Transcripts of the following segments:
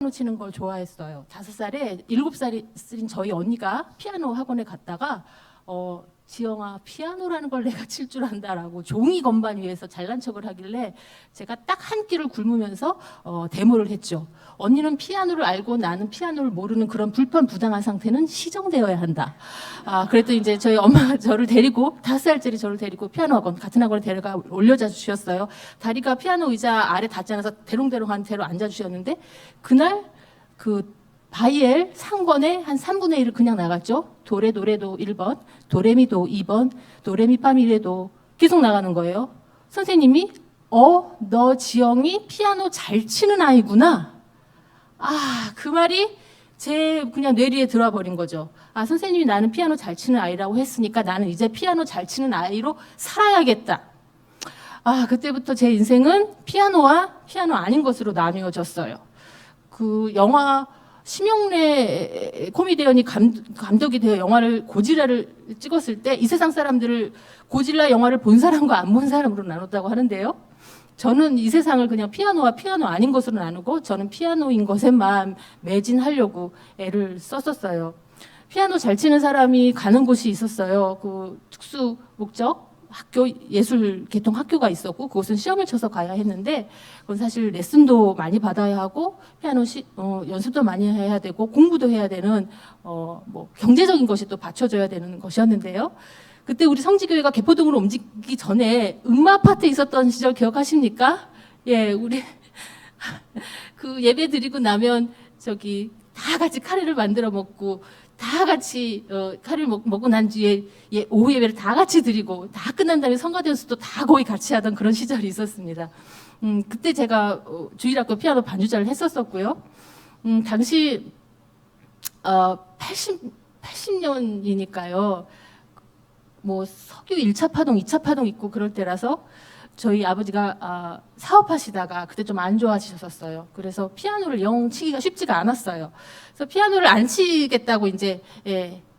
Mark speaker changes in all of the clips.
Speaker 1: 피아노 치는 걸 좋아했어요. 5살에 7살인 저희 언니가 피아노 학원에 갔다가 지영아 피아노라는 걸 내가 칠 줄 안다라고 종이 건반 위에서 잘난 척을 하길래 제가 딱 한 끼를 굶으면서 데모를 했죠. 언니는 피아노를 알고 나는 피아노를 모르는 그런 불편부당한 상태는 시정되어야 한다. 그랬더니 이제 저희 엄마가 저를 데리고 5살짜리 저를 데리고 피아노 학원 같은 학원에 데려가 올려자 주셨어요. 다리가 피아노 의자 아래 닿지 않아서 대롱대롱한 채로 앉아 주셨는데 그날 그 바이엘 상권의 한 3분의 1을 그냥 나갔죠. 도레도레도 1번, 도레미도 2번, 도레미파미레도 계속 나가는 거예요. 선생님이 너 지영이 피아노 잘 치는 아이구나. 그 말이 제 그냥 뇌리에 들어와 버린 거죠. 선생님이 나는 피아노 잘 치는 아이라고 했으니까 나는 이제 피아노 잘 치는 아이로 살아야겠다. 그때부터 제 인생은 피아노와 피아노 아닌 것으로 나뉘어졌어요. 그 영화 심영래 코미디언이 감독이 되어 영화를 고질라를 찍었을 때 이 세상 사람들을 고질라 영화를 본 사람과 안 본 사람으로 나눴다고 하는데요. 저는 이 세상을 그냥 피아노와 피아노 아닌 것으로 나누고 저는 피아노인 것에만 매진하려고 애를 썼었어요. 피아노 잘 치는 사람이 가는 곳이 있었어요. 그 특수 목적 학교 예술 계통 학교가 있었고 그곳은 시험을 쳐서 가야 했는데 그건 사실 레슨도 많이 받아야 하고 피아노 연습도 많이 해야 되고 공부도 해야 되는 뭐 경제적인 것이 또 받쳐줘야 되는 것이었는데요. 그때 우리 성지교회가 개포동으로 옮기기 전에 음마 아파트에 있었던 시절 기억하십니까? 예, 우리 그 예배 드리고 나면 저기 다 같이 카레를 만들어 먹고 다 같이 카레를 먹고 난 뒤에 오후 예배를 다 같이 드리고 다 끝난 다음에 성가대 연습도 다 거의 같이 하던 그런 시절이 있었습니다. 그때 제가 주일학교 피아노 반주자를 했었었고요. 당시 80년이니까요. 뭐 석유 1차 파동, 2차 파동 있고 그럴 때라서 저희 아버지가 사업하시다가 그때 좀 안 좋아지셨었어요. 그래서 피아노를 영 치기가 쉽지가 않았어요. 그래서 피아노를 안 치겠다고 이제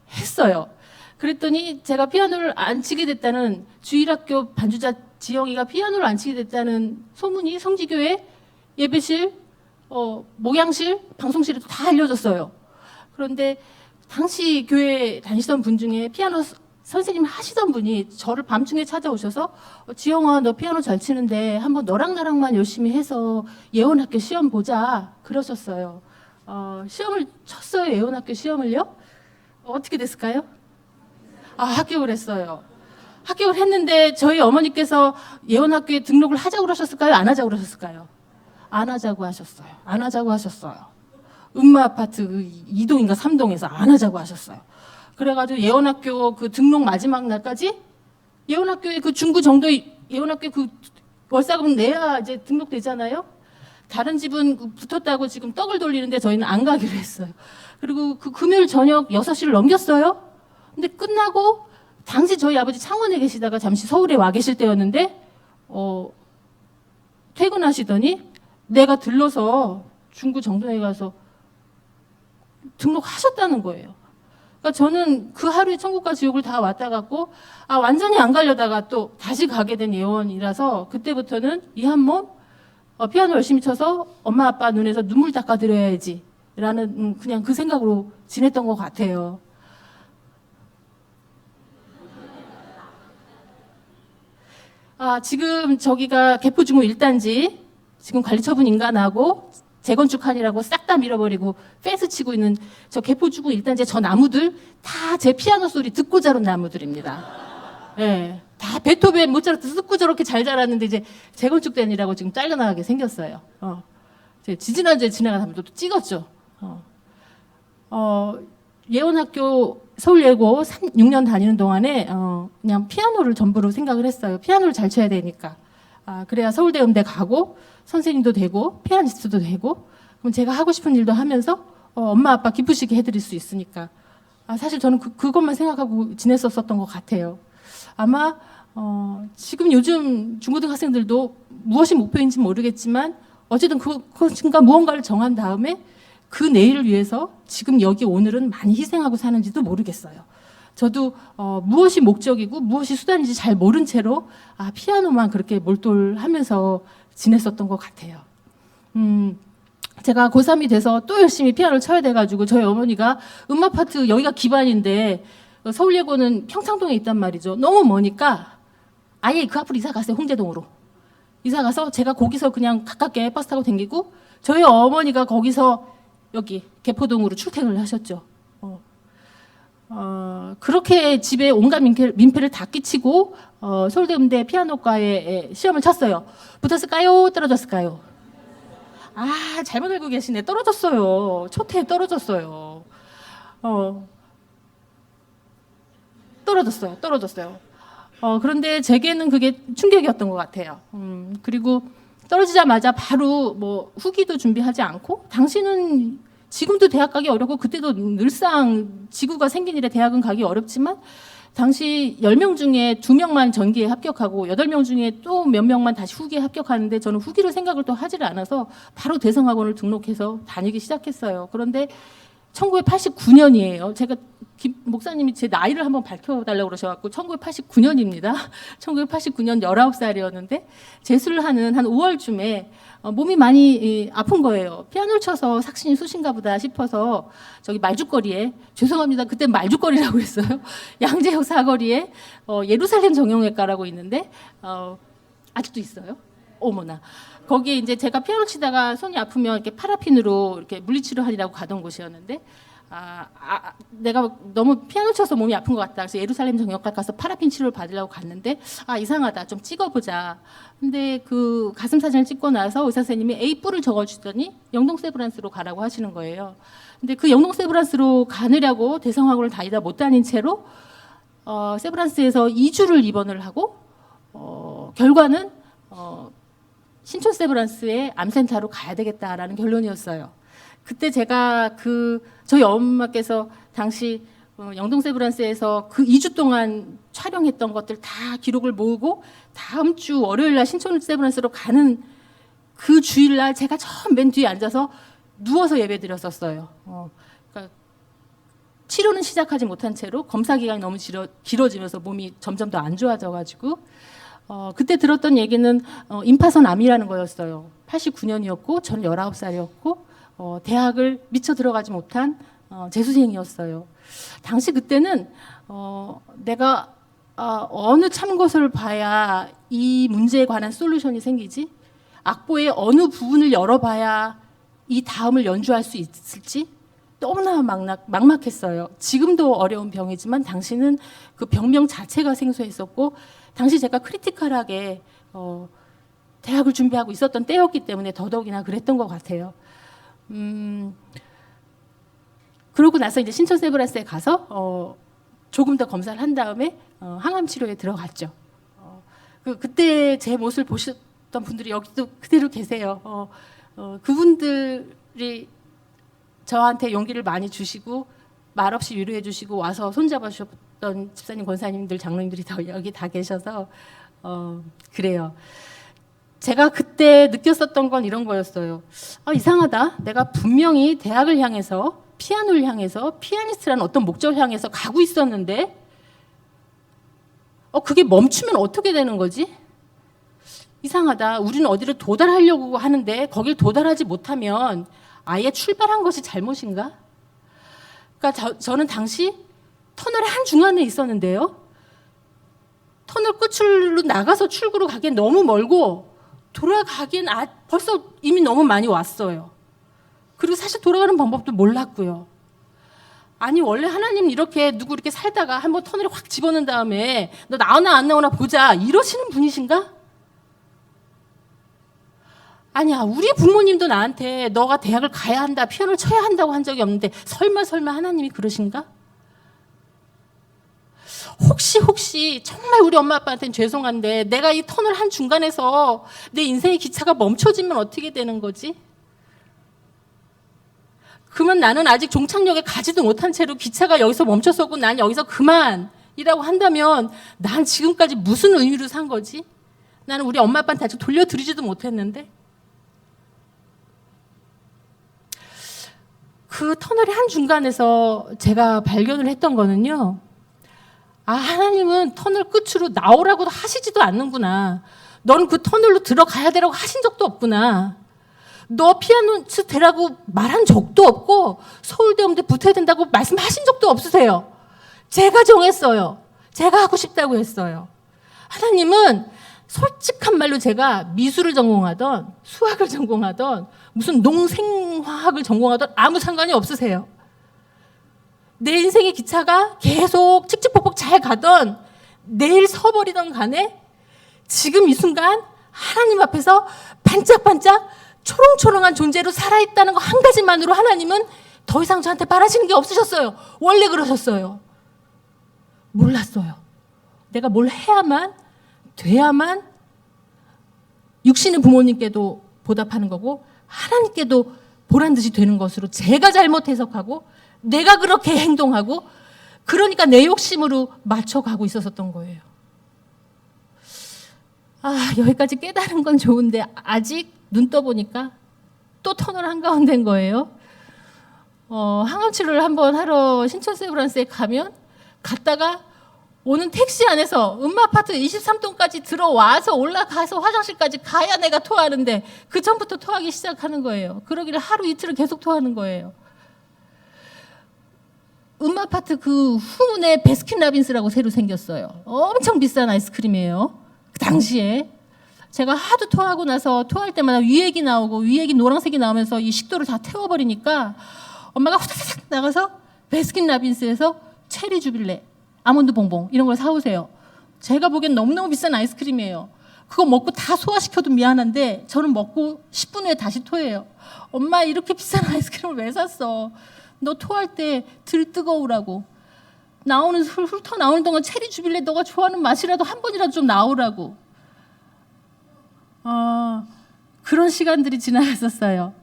Speaker 1: 했어요. 그랬더니 제가 피아노를 안 치게 됐다는 주일학교 반주자 지영이가 피아노를 안 치게 됐다는 소문이 성지교회 예배실, 목양실, 방송실에도 다 알려졌어요. 그런데 당시 교회 다니시던 분 중에 피아노 선생님 하시던 분이 저를 밤중에 찾아오셔서 지영아 너 피아노 잘 치는데 한번 너랑 나랑만 열심히 해서 예원학교 시험 보자 그러셨어요. 시험을 쳤어요. 예원학교 시험을요. 어떻게 됐을까요? 합격을 했어요. 합격을 했는데 저희 어머니께서 예원학교에 등록을 하자고 그러셨을까요? 안 하자고 그러셨을까요? 안 하자고 하셨어요. 안 하자고 하셨어요. 음마 아파트 2동인가 3동에서 안 하자고 하셨어요. 그래가지고 예원학교 그 등록 마지막 날까지 예원학교에 그 중구 정도 예원학교 그 월사금 내야 이제 등록되잖아요. 다른 집은 붙었다고 지금 떡을 돌리는데 저희는 안 가기로 했어요. 그리고 그 금요일 저녁 6시를 넘겼어요. 근데 끝나고 당시 저희 아버지 창원에 계시다가 잠시 서울에 와 계실 때였는데 퇴근하시더니 내가 들러서 중구 정동에 가서 등록하셨다는 거예요. 그러니까 저는 그 하루에 천국과 지옥을 다 왔다 갔고 완전히 안 가려다가 또 다시 가게 된 예원이라서 그때부터는 이 한 몸 피아노 열심히 쳐서 엄마 아빠 눈에서 눈물 닦아드려야지 라는 그냥 그 생각으로 지냈던 것 같아요. 지금 저기가 개포중구 1단지 지금 관리처분 인가나고 재건축하니라고 싹 다 밀어버리고 펜스 치고 있는 저 개포중구 1단지의 저 나무들 다 제 피아노 소리 듣고 자란 나무들입니다. 예, 다 베토벤, 모차르트 듣고 저렇게 잘 자랐는데 이제 재건축되니라고 지금 잘려나가게 생겼어요. 지지난주에 지나가다 또 찍었죠. 예원학교 서울예고 6년 다니는 동안에 그냥 피아노를 전부로 생각을 했어요. 피아노를 잘 쳐야 되니까. 그래야 서울대 음대 가고 선생님도 되고 피아니스트도 되고 그럼 제가 하고 싶은 일도 하면서 엄마 아빠 기쁘시게 해드릴 수 있으니까. 사실 저는 그것만 생각하고 지냈었던 것 같아요. 아마 지금 요즘 중고등학생들도 무엇이 목표인지 모르겠지만 어쨌든 그것인가 무언가를 정한 다음에 그 내일을 위해서 지금 여기 오늘은 많이 희생하고 사는지도 모르겠어요. 저도 무엇이 목적이고 무엇이 수단인지 잘 모른 채로 피아노만 그렇게 몰두하면서 지냈었던 것 같아요. 제가 고3이 돼서 또 열심히 피아노를 쳐야 돼가지고 저희 어머니가 음악 파트 여기가 기반인데 서울예고는 평창동에 있단 말이죠. 너무 머니까 아예 그 앞으로 이사 갔어요. 홍제동으로. 이사 가서 제가 거기서 그냥 가깝게 버스 타고 댕기고 저희 어머니가 거기서 여기 개포동으로 출퇴근을 하셨죠. 그렇게 집에 온갖 민폐를 다 끼치고 서울대음대 피아노과에 시험을 쳤어요. 붙었을까요? 떨어졌을까요? 아, 잘못 알고 계시네. 떨어졌어요. 초태에 떨어졌어요. 떨어졌어요. 그런데 제게는 그게 충격이었던 것 같아요. 그리고 떨어지자마자 바로 뭐 후기도 준비하지 않고 당신은 지금도 대학 가기 어렵고 그때도 늘상 지구가 생긴 이래 대학은 가기 어렵지만 당시 10명 중에 2명만 전기에 합격하고 8명 중에 또 몇 명만 다시 후기에 합격하는데 저는 후기를 생각을 또 하지를 않아서 바로 대성학원을 등록해서 다니기 시작했어요. 그런데 1989년이에요. 제가 김 목사님이 제 나이를 한번 밝혀달라고 그러셔갖고 1989년입니다. 1989년 19살이었는데 재수를 하는 한 5월쯤에 몸이 많이 아픈 거예요. 피아노를 쳐서 삭신이 쑤신가 보다 싶어서 저기 말죽거리에 죄송합니다. 그때 말죽거리라고 했어요. 양재역 사거리에 예루살렘 정형외과라고 있는데 아직도 있어요. 어머나. 거기에 이제 제가 피아노 치다가 손이 아프면 이렇게 파라핀으로 이렇게 물리치료하려고 가던 곳이었는데 내가 너무 피아노 쳐서 몸이 아픈 것 같다. 그래서 예루살렘 정형외과 가서 파라핀 치료를 받으려고 갔는데 이상하다. 좀 찍어보자. 근데 그 가슴 사진을 찍고 나서 의사 선생님이 A-뿔을 적어주더니 영동 세브란스로 가라고 하시는 거예요. 근데 그 영동 세브란스로 가느라고 대성학원을 다니다 못 다닌 채로 세브란스에서 2주를 입원을 하고 결과는 신촌 세브란스의 암센터로 가야 되겠다라는 결론이었어요. 그때 제가 저희 엄마께서 당시 영동 세브란스에서 그 2주 동안 촬영했던 것들 다 기록을 모으고 다음 주 월요일 날 신촌 세브란스로 가는 그 주일날 제가 처음 맨 뒤에 앉아서 누워서 예배 드렸었어요. 그러니까 치료는 시작하지 못한 채로 검사 기간이 너무 길어지면서 몸이 점점 더 안 좋아져가지고 그때 들었던 얘기는 임파선 암이라는 거였어요. 89년이었고 저는 19살이었고 대학을 미처 들어가지 못한 재수생이었어요. 당시 그때는 내가 어느 참고서를 봐야 이 문제에 관한 솔루션이 생기지? 악보의 어느 부분을 열어봐야 이 다음을 연주할 수 있을지? 너무나 막막했어요. 지금도 어려운 병이지만 당시는 그 병명 자체가 생소했었고 당시 제가 크리티컬하게 대학을 준비하고 있었던 때였기 때문에 더더욱이나 그랬던 것 같아요. 그러고 나서 이제 신촌 세브란스에 가서 조금 더 검사를 한 다음에 항암 치료에 들어갔죠. 그때 제 모습을 보셨던 분들이 여기도 그대로 계세요. 그분들이 저한테 용기를 많이 주시고 말없이 위로해 주시고 와서 손잡아 주셨던 집사님, 권사님들, 장로님들이 여기 다 계셔서 그래요. 제가 그때 느꼈었던 건 이런 거였어요. 이상하다. 내가 분명히 대학을 향해서 피아노를 향해서 피아니스트라는 어떤 목적을 향해서 가고 있었는데 그게 멈추면 어떻게 되는 거지? 이상하다. 우리는 어디를 도달하려고 하는데 거길 도달하지 못하면 아예 출발한 것이 잘못인가? 그러니까 저는 당시 터널의 한중간에 있었는데요. 터널 끝으로 나가서 출구로 가기엔 너무 멀고 돌아가기엔 벌써 이미 너무 많이 왔어요. 그리고 사실 돌아가는 방법도 몰랐고요. 아니 원래 하나님 이렇게 누구 이렇게 살다가 한번 터널에 확 집어넣은 다음에 너 나오나 안 나오나 보자 이러시는 분이신가? 아니야 우리 부모님도 나한테 너가 대학을 가야 한다 피아노를 쳐야 한다고 한 적이 없는데 설마 하나님이 그러신가? 혹시 정말 우리 엄마 아빠한테는 죄송한데 내가 이 터널 한 중간에서 내 인생의 기차가 멈춰지면 어떻게 되는 거지? 그러면 나는 아직 종착역에 가지도 못한 채로 기차가 여기서 멈춰서고 난 여기서 그만이라고 한다면 난 지금까지 무슨 의미로 산 거지? 나는 우리 엄마 아빠한테 아직 돌려드리지도 못했는데 그 터널의 한중간에서 제가 발견을 했던 거는요. 하나님은 터널 끝으로 나오라고도 하시지도 않는구나. 너는 그 터널로 들어가야 되라고 하신 적도 없구나. 너 피아니스트 되라고 말한 적도 없고 서울대음대 붙어야 된다고 말씀하신 적도 없으세요. 제가 정했어요. 제가 하고 싶다고 했어요. 하나님은 솔직한 말로 제가 미술을 전공하던 수학을 전공하던 무슨 농생화학을 전공하던 아무 상관이 없으세요. 내 인생의 기차가 계속 칙칙폭폭 잘 가던 내일 서버리던 간에 지금 이 순간 하나님 앞에서 반짝반짝 초롱초롱한 존재로 살아있다는 거 한 가지만으로 하나님은 더 이상 저한테 바라시는 게 없으셨어요. 원래 그러셨어요. 몰랐어요. 내가 뭘 해야만 돼야만 육신의 부모님께도 보답하는 거고 하나님께도 보란듯이 되는 것으로 제가 잘못 해석하고 내가 그렇게 행동하고 그러니까 내 욕심으로 맞춰가고 있었던 거예요. 여기까지 깨달은 건 좋은데 아직 눈 떠보니까 또 터널 한가운데인 거예요. 항암 치료를 한번 하러 신촌세브란스에 갔다가 오는 택시 안에서 음마아파트 23동까지 들어와서 올라가서 화장실까지 가야 내가 토하는데 그 전부터 토하기 시작하는 거예요. 그러기를 하루 이틀을 계속 토하는 거예요. 음마아파트 그 후문에 베스킨라빈스라고 새로 생겼어요. 엄청 비싼 아이스크림이에요. 그 당시에 제가 하도 토하고 나서 토할 때마다 위액이 나오고 위액이 노란색이 나오면서 이 식도를 다 태워버리니까 엄마가 후다닥 나가서 베스킨라빈스에서 체리 주빌레, 아몬드 봉봉 이런 걸 사오세요. 제가 보기엔 너무너무 비싼 아이스크림이에요. 그거 먹고 다 소화시켜도 미안한데 저는 먹고 10분 후에 다시 토해요. 엄마 이렇게 비싼 아이스크림을 왜 샀어? 너 토할 때 들 뜨거우라고. 나오는 훑어 나오는 동안 체리 주빌레 너가 좋아하는 맛이라도 한 번이라도 좀 나오라고. 그런 시간들이 지나갔었어요.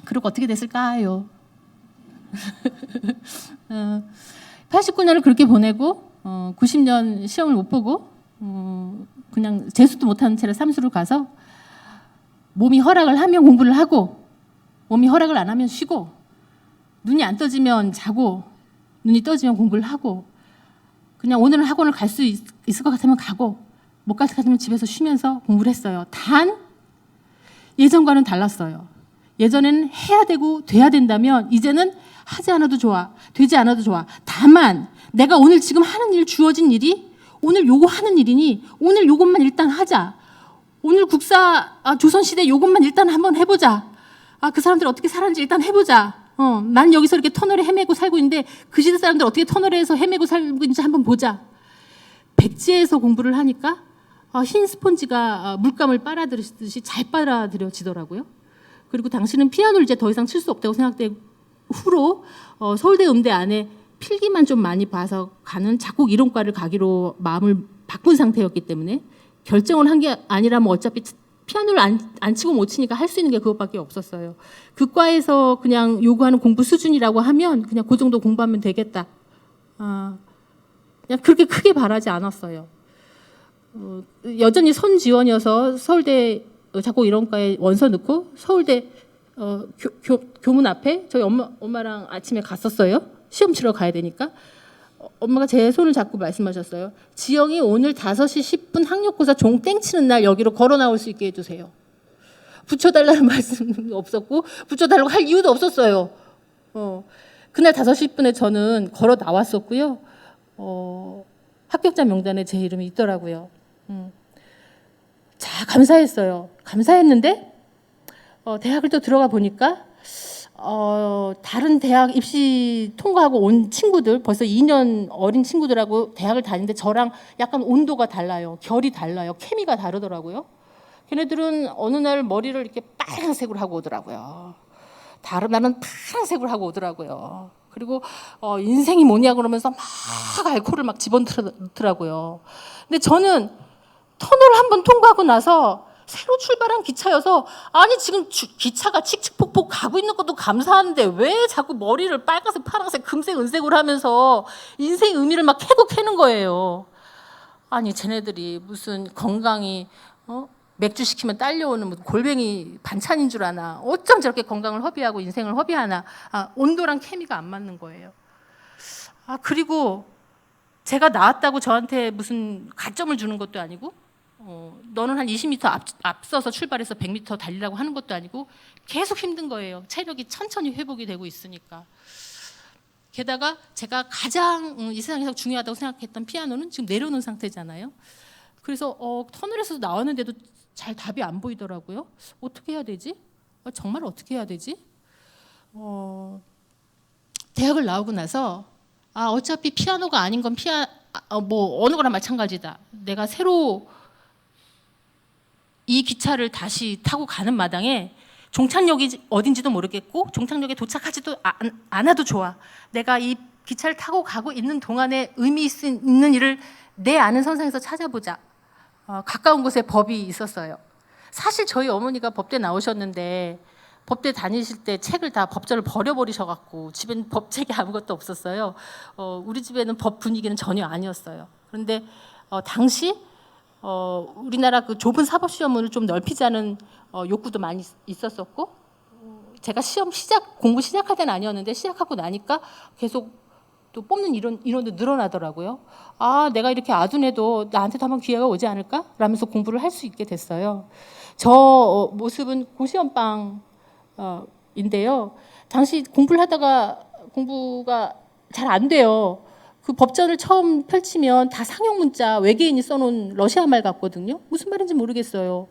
Speaker 1: 그리고 어떻게 됐을까요? 89년을 그렇게 보내고 90년 시험을 못 보고 그냥 재수도 못하는 채로 삼수를 가서 몸이 허락을 하면 공부를 하고 몸이 허락을 안 하면 쉬고 눈이 안 떠지면 자고 눈이 떠지면 공부를 하고 그냥 오늘은 학원을 갈 수 있을 것 같으면 가고 못 갈 것 같으면 집에서 쉬면서 공부를 했어요. 단 예전과는 달랐어요. 예전에는 해야 되고 돼야 된다면 이제는 하지 않아도 좋아. 되지 않아도 좋아. 다만 내가 오늘 지금 하는 일 주어진 일이 오늘 요거 하는 일이니 오늘 요것만 일단 하자. 오늘 조선시대 요것만 일단 한번 해보자. 그 사람들 어떻게 살았는지 일단 해보자. 난 여기서 이렇게 터널에 헤매고 살고 있는데 그 시대 사람들 어떻게 터널에서 헤매고 살고 있는지 한번 보자. 백지에서 공부를 하니까 흰 스폰지가 물감을 빨아들이듯이 잘 빨아들여지더라고요. 그리고 당신은 피아노를 이제 더 이상 칠 수 없다고 생각된 후로 서울대 음대 안에 필기만 좀 많이 봐서 가는 작곡 이론과를 가기로 마음을 바꾼 상태였기 때문에 결정을 한 게 아니라면 어차피 피아노를 안 치고 못 치니까 할 수 있는 게 그것밖에 없었어요. 그 과에서 그냥 요구하는 공부 수준이라고 하면 그냥 그 정도 공부하면 되겠다. 그냥 그렇게 크게 바라지 않았어요. 여전히 손지원이어서 서울대 작곡 이론과에 원서 넣고 서울대 교문 앞에 저희 엄마랑 아침에 갔었어요. 시험 치러 가야 되니까. 엄마가 제 손을 잡고 말씀하셨어요. 지영이 오늘 5시 10분 학력고사 종 땡치는 날 여기로 걸어 나올 수 있게 해주세요. 붙여달라는 말씀이 없었고 붙여달라고 할 이유도 없었어요. 그날 5시 10분에 저는 걸어 나왔었고요. 합격자 명단에 제 이름이 있더라고요. 자, 감사했어요. 감사했는데 대학을 또 들어가 보니까 다른 대학 입시 통과하고 온 친구들 벌써 2년 어린 친구들하고 대학을 다니는데 저랑 약간 온도가 달라요. 결이 달라요. 케미가 다르더라고요. 걔네들은 어느 날 머리를 이렇게 빨간색으로 하고 오더라고요. 다른 날은 파란색으로 하고 오더라고요. 그리고 인생이 뭐냐 그러면서 막 알코올을 막 집어넣더라고요. 근데 저는 터널을 한번 통과하고 나서 새로 출발한 기차여서 아니 지금 기차가 칙칙폭폭 가고 있는 것도 감사한데 왜 자꾸 머리를 빨간색, 파란색, 금색, 은색으로 하면서 인생의 의미를 막 캐고 캐는 거예요. 아니 쟤네들이 무슨 건강이 맥주 시키면 딸려오는 무슨 골뱅이 반찬인 줄 아나. 어쩜 저렇게 건강을 허비하고 인생을 허비하나. 온도랑 케미가 안 맞는 거예요. 그리고 제가 나왔다고 저한테 무슨 가점을 주는 것도 아니고 너는 한 20m 앞서서 출발해서 100m 달리라고 하는 것도 아니고 계속 힘든 거예요. 체력이 천천히 회복이 되고 있으니까. 게다가 제가 가장 이 세상에서 중요하다고 생각했던 피아노는 지금 내려놓은 상태잖아요. 그래서 터널에서 나왔는데도 잘 답이 안 보이더라고요. 어떻게 해야 되지? 정말 어떻게 해야 되지? 대학을 나오고 나서 어차피 피아노가 아닌 건 뭐 어느 거나 마찬가지다. 내가 새로 이 기차를 다시 타고 가는 마당에 종착역이 어딘지도 모르겠고 종착역에 도착하지도 않아도 좋아. 내가 이 기차를 타고 가고 있는 동안에 의미 있는 일을 내 아는 선상에서 찾아보자. 가까운 곳에 법이 있었어요. 사실 저희 어머니가 법대 나오셨는데 법대 다니실 때 책을 다 법전을 버려버리셔갖고 집에는 법책이 아무것도 없었어요. 우리 집에는 법 분위기는 전혀 아니었어요. 그런데 당시 우리나라 그 좁은 사법시험을 좀 넓히자는 욕구도 많이 있었었고 제가 공부 시작할 때는 아니었는데 시작하고 나니까 계속 또 뽑는 인원도 늘어나더라고요. 내가 이렇게 아둔해도 나한테도 한번 기회가 오지 않을까? 라면서 공부를 할 수 있게 됐어요. 저 모습은 고시원방인데요. 당시 공부를 하다가 공부가 잘 안 돼요. 그 법전을 처음 펼치면 다 상용 문자 외계인이 써놓은 러시아 말 같거든요. 무슨 말인지 모르겠어요.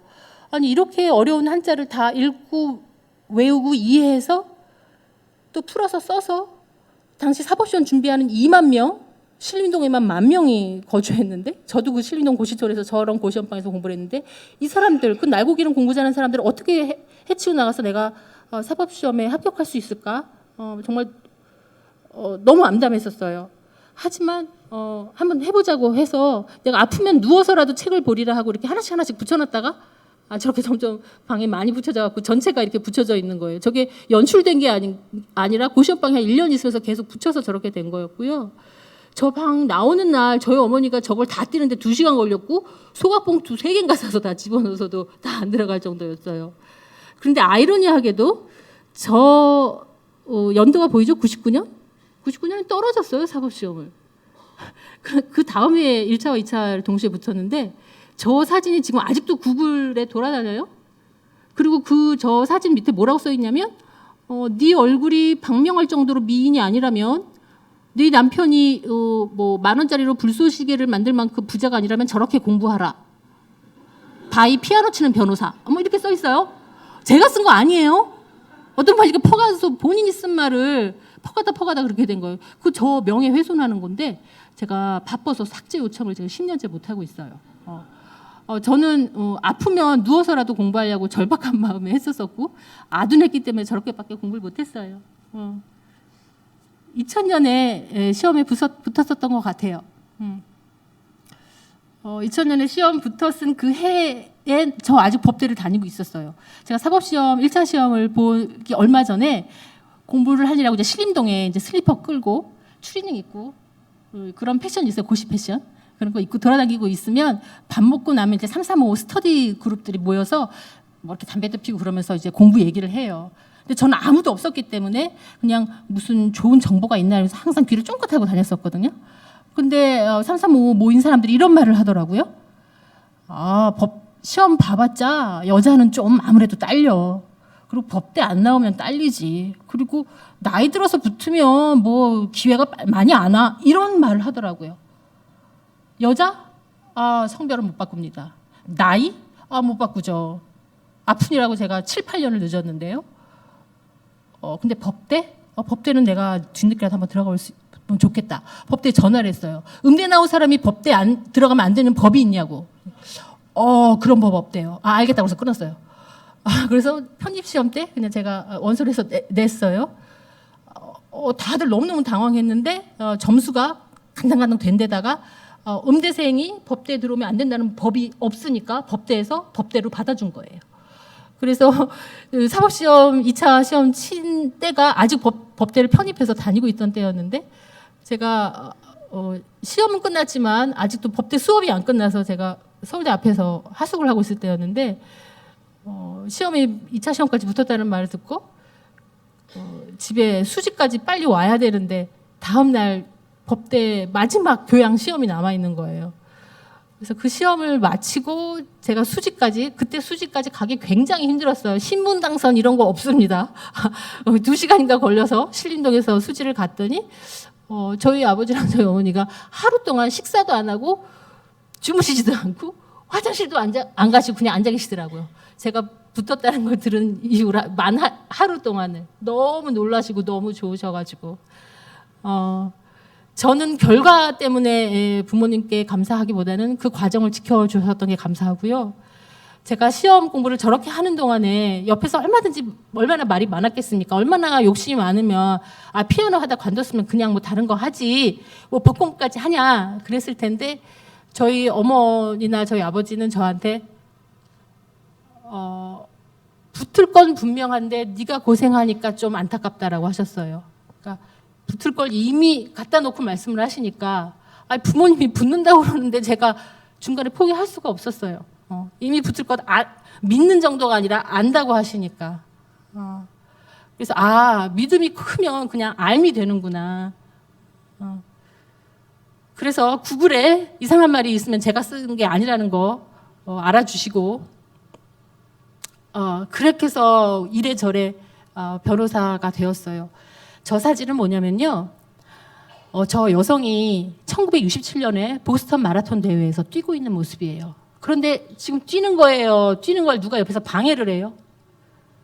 Speaker 1: 아니 이렇게 어려운 한자를 다 읽고 외우고 이해해서 또 풀어서 써서 당시 사법시험 준비하는 2만 명, 신림동에만 10,000명이 거주했는데 저도 그 신림동 고시철에서 저런 고시원방에서 공부를 했는데 이 사람들, 그 날고 기는 공부 잘하는 사람들을 어떻게 해치고 나가서 내가 사법시험에 합격할 수 있을까? 정말 너무 암담했었어요. 하지만 한번 해보자고 해서 내가 아프면 누워서라도 책을 보리라 하고 이렇게 하나씩 붙여놨다가 저렇게 점점 방에 많이 붙여져 갖고 전체가 이렇게 붙여져 있는 거예요. 저게 연출된 게 아니라 고시원방에 한 1년 있으면서 계속 붙여서 저렇게 된 거였고요. 저 방 나오는 날 저희 어머니가 저걸 다 띄는데 2시간 걸렸고 소각봉투 3개인가 사서 다 집어넣어서도 다 안 들어갈 정도였어요. 그런데 아이러니하게도 저 연도가 보이죠? 99년? 99년에 떨어졌어요, 사법시험을. 그 다음 해에 1차와 2차를 동시에 붙었는데 저 사진이 지금 아직도 구글에 돌아다녀요. 그리고 저 사진 밑에 뭐라고 써 있냐면 네 얼굴이 방명할 정도로 미인이 아니라면 네 남편이 뭐 10,000원짜리로 불쏘시개를 만들 만큼 부자가 아니라면 저렇게 공부하라. 바이 피아노 치는 변호사. 이렇게 써 있어요. 제가 쓴 거 아니에요. 어떤 분이 이렇게 퍼가서 본인이 쓴 말을 퍼가다 그렇게 된 거예요. 저 명예훼손하는 건데 제가 바빠서 삭제 요청을 지금 10년째 못 하고 있어요. 저는 아프면 누워서라도 공부하려고 절박한 마음에 했었었고 아둔했기 때문에 저렇게밖에 공부를 못했어요. 2000년에 시험에 붙었었던 것 같아요. 2000년에 시험 붙었은 그 해에 저 아직 법대를 다니고 있었어요. 제가 사법시험 1차 시험을 보기 얼마 전에 공부를 하려고 이제 신림동에 이제 슬리퍼 끌고 추리닝 입고 그런 패션이 있어요. 고시 패션. 그런 거 입고 돌아다니고 있으면 밥 먹고 나면 이제 335 스터디 그룹들이 모여서 뭐 이렇게 담배도 피우고 그러면서 이제 공부 얘기를 해요. 근데 저는 아무도 없었기 때문에 그냥 무슨 좋은 정보가 있나 해서 항상 귀를 쫑긋하고 다녔었거든요. 근데 335 모인 사람들이 이런 말을 하더라고요. 시험 봐봤자 여자는 좀 아무래도 딸려. 그리고 법대 안 나오면 딸리지. 그리고 나이 들어서 붙으면 뭐 기회가 많이 안 와. 이런 말을 하더라고요. 여자? 성별은 못 바꿉니다. 나이? 못 바꾸죠. 아픈이라고 제가 7, 8년을 늦었는데요. 근데 법대? 법대는 내가 뒤늦게라도 한번 들어가 보면 좋겠다. 법대에 전화를 했어요. 음대 나온 사람이 법대 안 들어가면 안 되는 법이 있냐고. 그런 법 없대요. 알겠다고 해서 끊었어요. 그래서 편입시험 때 그냥 제가 원서를 해서 냈어요. 다들 너무너무 당황했는데 점수가 간당간당 된 데다가 음대생이 법대에 들어오면 안 된다는 법이 없으니까 법대에서 법대로 받아준 거예요. 그래서 사법시험 2차 시험 친 때가 아직 법대를 편입해서 다니고 있던 때였는데 제가 시험은 끝났지만 아직도 법대 수업이 안 끝나서 제가 서울대 앞에서 하숙을 하고 있을 때였는데 시험에 2차 시험까지 붙었다는 말을 듣고 집에 수지까지 빨리 와야 되는데 다음 날 법대 마지막 교양 시험이 남아 있는 거예요. 그래서 그 시험을 마치고 제가 그때 수지까지 가기 굉장히 힘들었어요. 신분 당선 이런 거 없습니다. 2시간인가 걸려서 신림동에서 수지를 갔더니 저희 아버지랑 저희 어머니가 하루 동안 식사도 안 하고 주무시지도 않고 화장실도 안 가시고 그냥 앉아 계시더라고요. 제가 붙었다는 걸 들은 이후로 하루 동안을 너무 놀라시고 너무 좋으셔가지고 저는 결과 때문에 부모님께 감사하기보다는 그 과정을 지켜주셨던 게 감사하고요. 제가 시험 공부를 저렇게 하는 동안에 옆에서 얼마나 말이 많았겠습니까? 얼마나 욕심이 많으면 피아노 하다 관뒀으면 그냥 뭐 다른 거 하지 뭐 법공부까지 하냐 그랬을 텐데 저희 어머니나 저희 아버지는 저한테 붙을 건 분명한데 네가 고생하니까 좀 안타깝다라고 하셨어요. 그러니까 붙을 걸 이미 갖다 놓고 말씀을 하시니까 부모님이 붙는다고 그러는데 제가 중간에 포기할 수가 없었어요. 이미 붙을 것 믿는 정도가 아니라 안다고 하시니까. 그래서 믿음이 크면 그냥 알미 되는구나. 그래서 구글에 이상한 말이 있으면 제가 쓴 게 아니라는 거 알아주시고 그렇게 해서 이래저래 변호사가 되었어요. 저 사진은 뭐냐면요. 저 여성이 1967년에 보스턴 마라톤 대회에서 뛰고 있는 모습이에요. 그런데 지금 뛰는 거예요. 뛰는 걸 누가 옆에서 방해를 해요?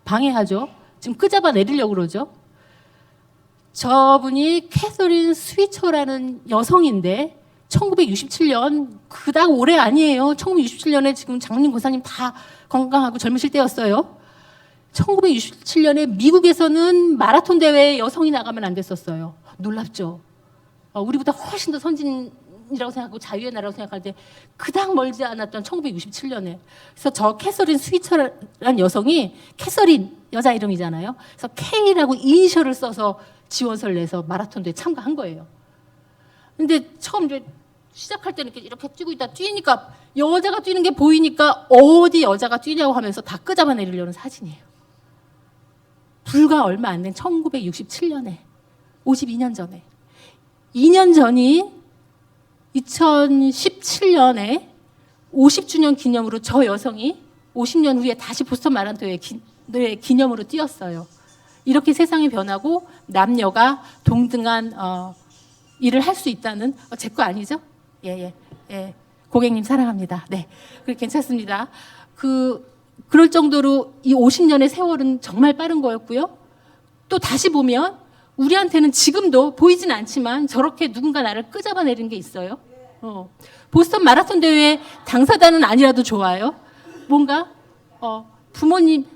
Speaker 1: 방해하죠. 지금 끄잡아 내리려고 그러죠. 저분이 캐서린 스위처라는 여성인데 1967년 그닥 오래 아니에요. 1967년에 지금 장님 고사님 다 건강하고 젊으실 때였어요. 1967년에 미국에서는 마라톤 대회에 여성이 나가면 안 됐었어요. 놀랍죠. 우리보다 훨씬 더 선진이라고 생각하고 자유의 나라라고 생각하는데 그닥 멀지 않았던 1967년에. 그래서 저 캐서린 스위처라는 여성이 캐서린 여자 이름이잖아요. 그래서 K라고 이니셜을 써서 지원서를 내서 마라톤 대회에 참가한 거예요. 근데 처음 이제 시작할 때는 이렇게 뛰고 있다 뛰니까 여자가 뛰는 게 보이니까 어디 여자가 뛰냐고 하면서 다 끄잡아 내리려는 사진이에요. 불과 얼마 안 된 1967년에 52년 전에 2년 전이 2017년에 50주년 기념으로 저 여성이 50년 후에 다시 보스턴 마라톤 대회 기념으로 뛰었어요. 이렇게 세상이 변하고 남녀가 동등한 일을 할 수 있다는 제 거 아니죠? 예. 고객님 사랑합니다. 네, 괜찮습니다. 그럴 정도로 이 50년의 세월은 정말 빠른 거였고요. 또 다시 보면 우리한테는 지금도 보이진 않지만 저렇게 누군가 나를 끄잡아 내린 게 있어요. 보스턴 마라톤 대회 당사자는 아니라도 좋아요. 뭔가 부모님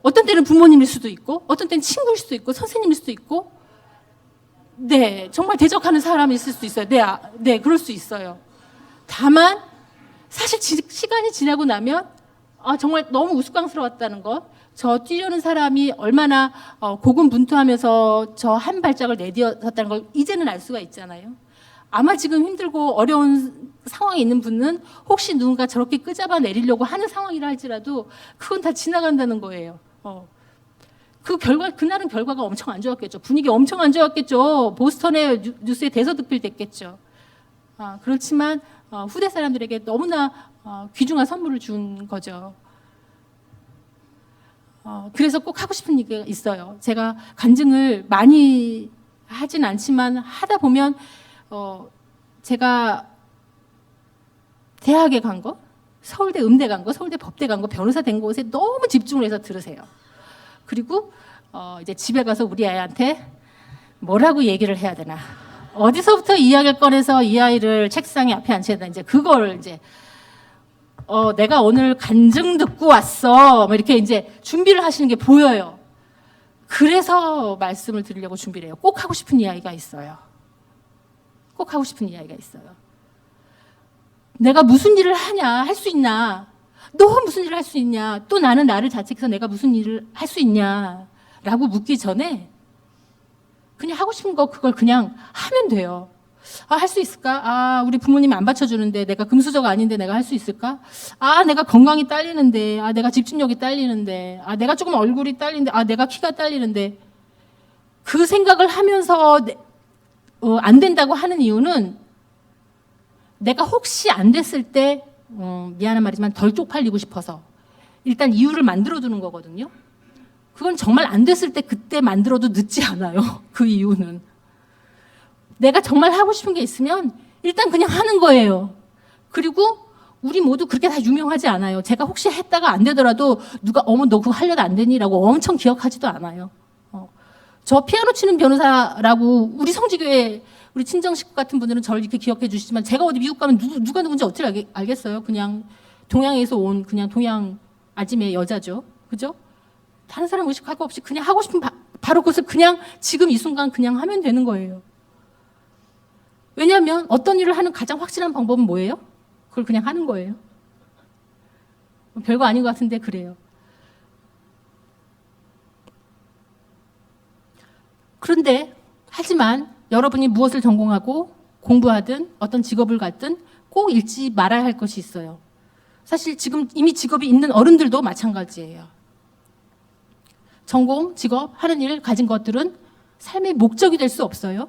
Speaker 1: 어떤 때는 부모님일 수도 있고 어떤 때는 친구일 수도 있고 선생님일 수도 있고 네, 정말 대적하는 사람이 있을 수 있어요. 네, 그럴 수 있어요. 다만 사실 시간이 지나고 나면 정말 너무 우스꽝스러웠다는 것, 저 뛰려는 사람이 얼마나 고군분투하면서 저 한 발짝을 내디뎠다는 걸 이제는 알 수가 있잖아요. 아마 지금 힘들고 어려운 상황에 있는 분은 혹시 누군가 저렇게 끄잡아 내리려고 하는 상황이라 할지라도 그건 다 지나간다는 거예요. 그날은 결과가 엄청 안 좋았겠죠. 분위기 엄청 안 좋았겠죠. 보스턴의 뉴스에 대서득필됐겠죠. 그렇지만 후대 사람들에게 너무나 귀중한 선물을 준 거죠. 그래서 꼭 하고 싶은 얘기가 있어요. 제가 간증을 많이 하진 않지만 하다 보면 제가 대학에 간 거, 서울대 음대 간 거, 서울대 법대 간 거, 변호사 된 곳에 너무 집중을 해서 들으세요. 그리고 이제 집에 가서 우리 아이한테 뭐라고 얘기를 해야 되나, 어디서부터 이야기를 꺼내서 이 아이를 책상에 앞에 앉혀야 되나, 이제 그걸 이제 내가 오늘 간증 듣고 왔어, 이렇게 이제 준비를 하시는 게 보여요. 그래서 말씀을 드리려고 준비를 해요. 꼭 하고 싶은 이야기가 있어요. 꼭 하고 싶은 이야기가 있어요. 내가 무슨 일을 하냐, 할 수 있나, 너 무슨 일을 할 수 있냐, 또 나는 나를 자책해서 내가 무슨 일을 할 수 있냐 라고 묻기 전에 그냥 하고 싶은 거 그걸 그냥 하면 돼요. 할 수 있을까? 우리 부모님이 안 받쳐주는데, 내가 금수저가 아닌데 내가 할 수 있을까? 내가 건강이 딸리는데, 내가 집중력이 딸리는데, 내가 조금 얼굴이 딸리는데, 내가 키가 딸리는데, 그 생각을 하면서 안 된다고 하는 이유는 내가 혹시 안 됐을 때 미안한 말이지만 덜 쪽팔리고 싶어서 일단 이유를 만들어 두는 거거든요. 그건 정말 안 됐을 때 그때 만들어도 늦지 않아요. 그 이유는. 내가 정말 하고 싶은 게 있으면 일단 그냥 하는 거예요. 그리고 우리 모두 그렇게 다 유명하지 않아요. 제가 혹시 했다가 안 되더라도 누가 어머 너 그거 하려다 안 되니? 라고 엄청 기억하지도 않아요. 저 피아노 치는 변호사라고 우리 성지교회 우리 친정 식구 같은 분들은 저를 이렇게 기억해 주시지만 제가 어디 미국 가면 누가 누군지 어떻게 알겠어요? 그냥 동양에서 온 그냥 동양 아줌의 여자죠. 그죠? 다른 사람 의식할 거 없이 그냥 하고 싶은 바로 그것을 그냥 지금 이 순간 그냥 하면 되는 거예요. 왜냐하면 어떤 일을 하는 가장 확실한 방법은 뭐예요? 그걸 그냥 하는 거예요. 별거 아닌 것 같은데 그래요. 그런데 하지만 여러분이 무엇을 전공하고 공부하든 어떤 직업을 갖든 꼭 잃지 말아야 할 것이 있어요. 사실 지금 이미 직업이 있는 어른들도 마찬가지예요. 전공, 직업, 하는 일 가진 것들은 삶의 목적이 될 수 없어요.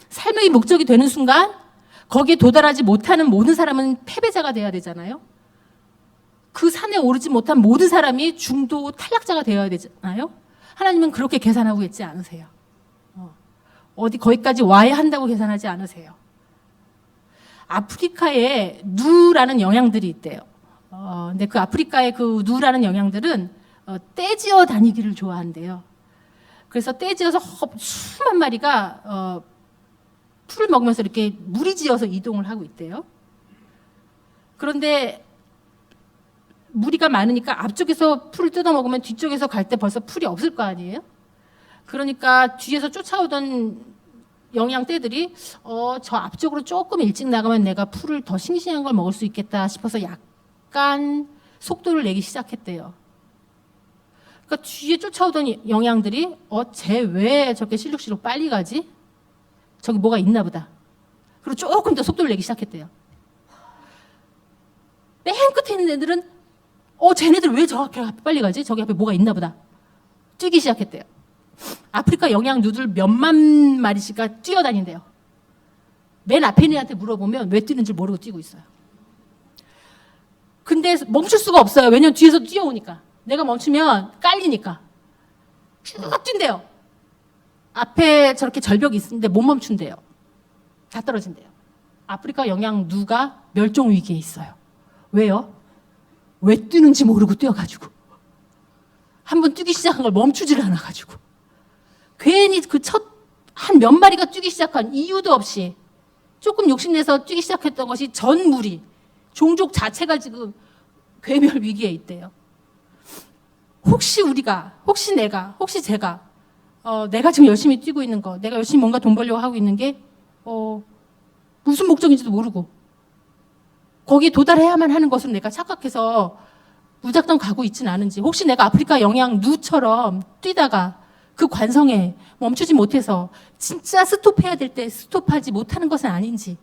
Speaker 1: 삶의 목적이 되는 순간 거기에 도달하지 못하는 모든 사람은 패배자가 돼야 되잖아요. 그 산에 오르지 못한 모든 사람이 중도 탈락자가 되어야 되잖아요. 하나님은 그렇게 계산하고 있지 않으세요. 어디 거기까지 와야 한다고 계산하지 않으세요. 아프리카에 누라는 영양들이 있대요. 근데 그 아프리카의 그 누라는 영양들은 떼지어 다니기를 좋아한대요. 그래서 떼지어서 수만 마리가 풀을 먹으면서 이렇게 무리지어서 이동을 하고 있대요. 그런데 무리가 많으니까 앞쪽에서 풀을 뜯어 먹으면 뒤쪽에서 갈 때 벌써 풀이 없을 거 아니에요? 그러니까 뒤에서 쫓아오던 영양떼들이 저 앞쪽으로 조금 일찍 나가면 내가 풀을 더 싱싱한 걸 먹을 수 있겠다 싶어서 약간 속도를 내기 시작했대요. 그러니까 뒤에 쫓아오던 영양들이 쟤 왜 저렇게 실룩실룩 빨리 가지? 저기 뭐가 있나 보다. 그리고 조금 더 속도를 내기 시작했대요. 맨 끝에 있는 애들은 쟤네들 왜 저렇게 빨리 가지? 저기 앞에 뭐가 있나 보다. 뛰기 시작했대요. 아프리카 영양 누들 몇만 마리씩가 뛰어다닌대요. 맨 앞에 있는 애한테 물어보면 왜 뛰는 줄 모르고 뛰고 있어요. 근데 멈출 수가 없어요. 왜냐면 뒤에서 뛰어오니까. 내가 멈추면 깔리니까. 쭉 뛴대요. 앞에 저렇게 절벽이 있는데 못 멈춘대요. 다 떨어진대요. 아프리카 영양 누가 멸종 위기에 있어요. 왜요? 왜 뛰는지 모르고 뛰어가지고. 한번 뛰기 시작한 걸 멈추질 않아가지고. 괜히 그 한 몇 마리가 뛰기 시작한 이유도 없이 조금 욕심내서 뛰기 시작했던 것이 전 무리, 종족 자체가 지금 괴멸 위기에 있대요. 혹시 우리가, 혹시 내가, 혹시 제가 내가 지금 열심히 뛰고 있는 거, 내가 열심히 뭔가 돈 벌려고 하고 있는 게 무슨 목적인지도 모르고 거기에 도달해야만 하는 것으로 내가 착각해서 무작정 가고 있지는 않은지, 혹시 내가 아프리카 영양 누처럼 뛰다가 그 관성에 멈추지 못해서 진짜 스톱해야 될 때 스톱하지 못하는 것은 아닌지,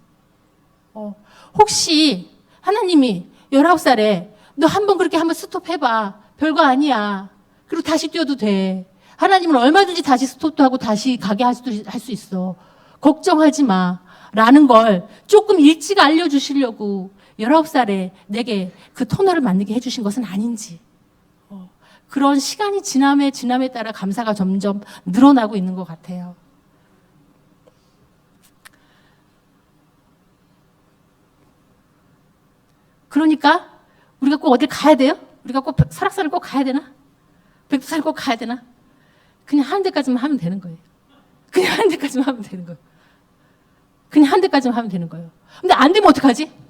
Speaker 1: 혹시 하나님이 19살에 너 한번 그렇게 한번 스톱해봐, 별거 아니야, 그리고 다시 뛰어도 돼, 하나님은 얼마든지 다시 스톱도 하고 다시 가게 할 수 있어, 걱정하지 마 라는 걸 조금 일찍 알려주시려고 19살에 내게 그 터널을 만들게 해주신 것은 아닌지, 그런 시간이 지남에 따라 감사가 점점 늘어나고 있는 것 같아요. 그러니까 우리가 꼭 어딜 가야 돼요? 우리가 꼭 설악산을 꼭 가야 되나? 백두산을 꼭 가야 되나? 그냥 하는 데까지만 하면 되는 거예요. 그냥 하는 데까지만 하면 되는 거예요. 그냥 한 데까지만 하면 되는 거예요. 근데 안 되면 어떡하지?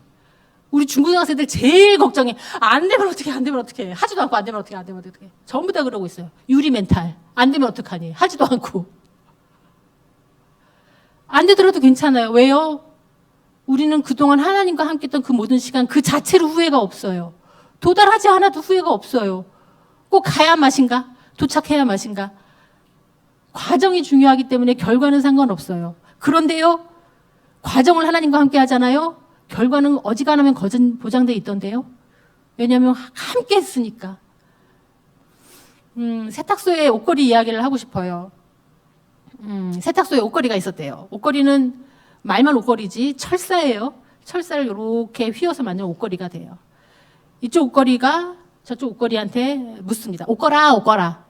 Speaker 1: 우리 중고등학생들 제일 걱정해. 안 되면 어떡해, 안 되면 어떡해. 하지도 않고 안 되면 어떡해, 안 되면 어떡해. 전부 다 그러고 있어요. 유리 멘탈. 안 되면 어떡하니. 하지도 않고. 안 되더라도 괜찮아요. 왜요? 우리는 그동안 하나님과 함께 했던 그 모든 시간 그 자체로 후회가 없어요. 도달하지 않아도 후회가 없어요. 꼭 가야 맛인가? 도착해야 맛인가? 과정이 중요하기 때문에 결과는 상관없어요. 그런데요, 과정을 하나님과 함께 하잖아요. 결과는 어지간하면 보장돼 있던데요. 왜냐하면 함께 했으니까. 세탁소의 옷걸이 이야기를 하고 싶어요. 세탁소에 옷걸이가 있었대요. 옷걸이는 말만 옷걸이지 철사예요. 철사를 이렇게 휘어서 만든 옷걸이가 돼요. 이쪽 옷걸이가 저쪽 옷걸이한테 묻습니다. 옷걸아, 옷걸아.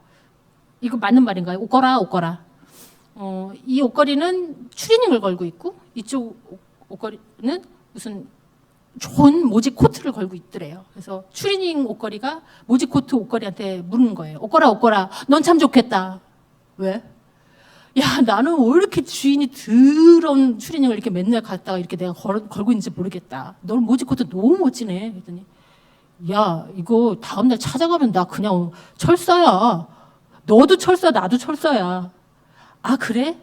Speaker 1: 이거 맞는 말인가요? 옷걸아, 옷걸아. 이 옷걸이는 추리닝을 걸고 있고 이쪽 옷걸이는 무슨 좋은 모직 코트를 걸고 있더래요. 그래서 추리닝 옷걸이가 모직 코트 옷걸이한테 물는 거예요. 옷걸아, 옷걸아. 넌 참 좋겠다. 왜? 야, 나는 왜 이렇게 주인이 더러운 추리닝을 이렇게 맨날 갖다가 이렇게 내가 걸고 있는지 모르겠다. 너 모직 코트 너무 멋지네. 그랬더니 야, 이거 다음날 찾아가면 나 그냥 철사야. 너도 철사, 나도 철사야. 아, 그래?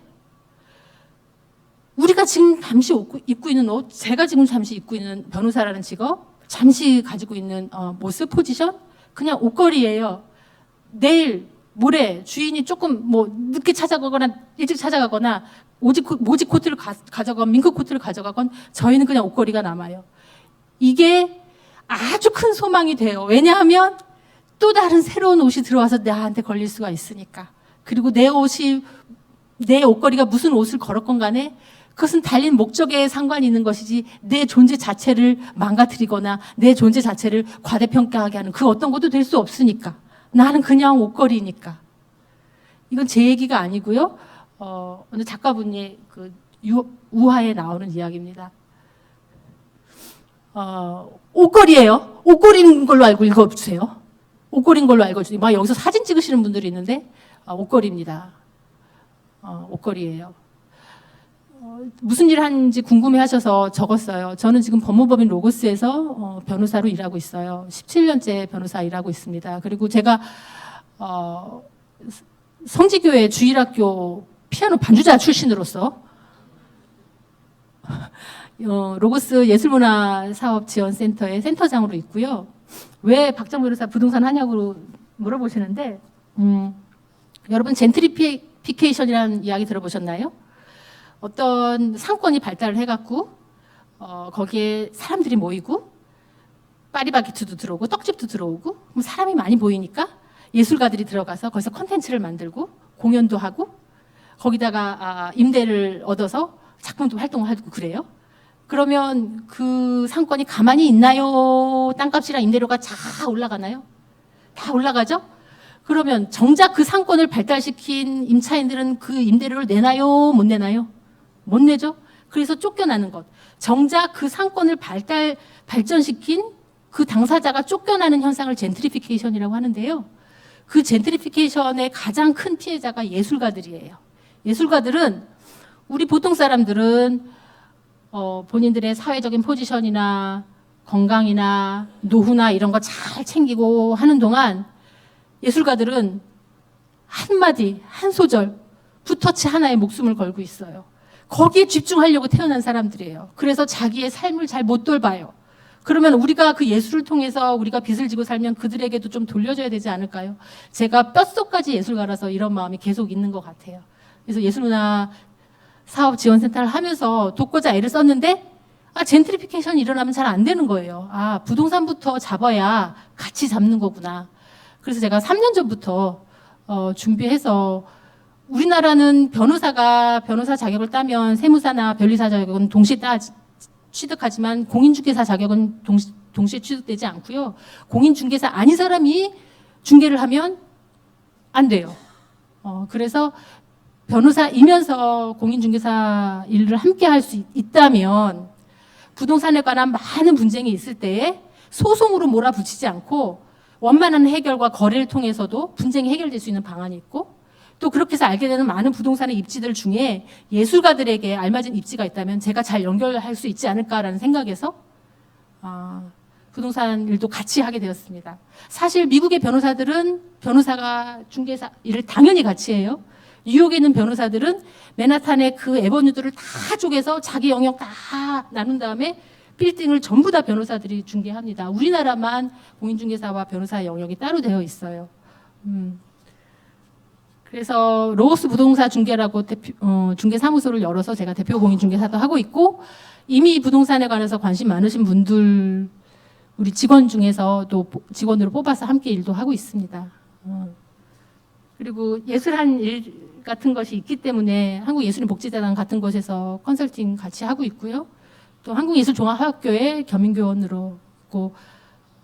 Speaker 1: 우리가 지금 잠시 입고 있는 옷, 제가 지금 잠시 입고 있는 변호사라는 직업, 잠시 가지고 있는 모습, 포지션, 그냥 옷걸이에요. 내일, 모레 주인이 조금 뭐 늦게 찾아가거나 일찍 찾아가거나 모직 코트를 가져가건 밍크 코트를 가져가건 저희는 그냥 옷걸이가 남아요. 이게 아주 큰 소망이 돼요. 왜냐하면 또 다른 새로운 옷이 들어와서 나한테 걸릴 수가 있으니까. 그리고 내 옷이, 내 옷걸이가 무슨 옷을 걸었건 간에 그것은 달린 목적에 상관이 있는 것이지 내 존재 자체를 망가뜨리거나 내 존재 자체를 과대평가하게 하는 그 어떤 것도 될 수 없으니까. 나는 그냥 옷걸이니까. 이건 제 얘기가 아니고요. 어느 작가분이 그 우화에 나오는 이야기입니다. 옷걸이에요. 옷걸이인 걸로 알고 읽어주세요. 옷걸이인 걸로 알고 주세요. 막 여기서 사진 찍으시는 분들이 있는데 옷걸이입니다. 옷걸이에요. 무슨 일 하는지 궁금해하셔서 적었어요. 저는 지금 법무법인 로고스에서 변호사로 일하고 있어요. 17년째 변호사 일하고 있습니다. 그리고 제가 성지교회 주일학교 피아노 반주자 출신으로서 로고스 예술문화사업지원센터의 센터장으로 있고요. 왜 박정 변호사 부동산 하냐고 물어보시는데 여러분 젠트리피케이션이라는 이야기 들어보셨나요? 어떤 상권이 발달을 해갖고 거기에 사람들이 모이고 파리바게트도 들어오고 떡집도 들어오고 사람이 많이 보이니까 예술가들이 들어가서 거기서 콘텐츠를 만들고 공연도 하고 거기다가 임대를 얻어서 작품도 활동을 하고 그래요. 그러면 그 상권이 가만히 있나요? 땅값이랑 임대료가 다 올라가나요? 다 올라가죠? 그러면 정작 그 상권을 발달시킨 임차인들은 그 임대료를 내나요? 못 내나요? 못 내죠? 그래서 쫓겨나는 것. 정작 그 상권을 발전시킨 그 당사자가 쫓겨나는 현상을 젠트리피케이션이라고 하는데요. 그 젠트리피케이션의 가장 큰 피해자가 예술가들이에요. 예술가들은 우리 보통 사람들은 본인들의 사회적인 포지션이나 건강이나 노후나 이런 거 잘 챙기고 하는 동안 예술가들은 한마디, 한 소절, 붓터치 하나에 목숨을 걸고 있어요. 거기에 집중하려고 태어난 사람들이에요. 그래서 자기의 삶을 잘 못 돌봐요. 그러면 우리가 그 예술을 통해서 우리가 빚을 지고 살면 그들에게도 좀 돌려줘야 되지 않을까요? 제가 뼛속까지 예술가라서 이런 마음이 계속 있는 것 같아요. 그래서 예술문화사업지원센터를 하면서 돕고자 애를 썼는데 젠트리피케이션이 일어나면 잘 안 되는 거예요. 부동산부터 잡아야 같이 잡는 거구나. 그래서 제가 3년 전부터 준비해서 우리나라는 변호사가 변호사 자격을 따면 세무사나 변리사 자격은 동시에 취득하지만 공인중개사 자격은 동시에 취득되지 않고요. 공인중개사 아닌 사람이 중개를 하면 안 돼요. 그래서 변호사이면서 공인중개사 일을 함께 할 수 있다면 부동산에 관한 많은 분쟁이 있을 때에 소송으로 몰아붙이지 않고 원만한 해결과 거래를 통해서도 분쟁이 해결될 수 있는 방안이 있고 또 그렇게 해서 알게 되는 많은 부동산의 입지들 중에 예술가들에게 알맞은 입지가 있다면 제가 잘 연결할 수 있지 않을까라는 생각에서 부동산 일도 같이 하게 되었습니다. 사실 미국의 변호사들은 변호사가 중개사 일을 당연히 같이 해요. 뉴욕에 있는 변호사들은 맨하탄의 그 에버뉴들을 다 쪼개서 자기 영역 다 나눈 다음에 빌딩을 전부 다 변호사들이 중개합니다. 우리나라만 공인중개사와 변호사의 영역이 따로 되어 있어요. 그래서 로고스 부동산 중개라고 중개사무소를 열어서 제가 대표 공인중개사도 하고 있고 이미 부동산에 관해서 관심 많으신 분들 우리 직원 중에서 또 직원으로 뽑아서 함께 일도 하고 있습니다. 그리고 예술한 일 같은 것이 있기 때문에 한국예술인복지재단 같은 곳에서 컨설팅 같이 하고 있고요. 또 한국예술종합학교의 겸임교원으로 고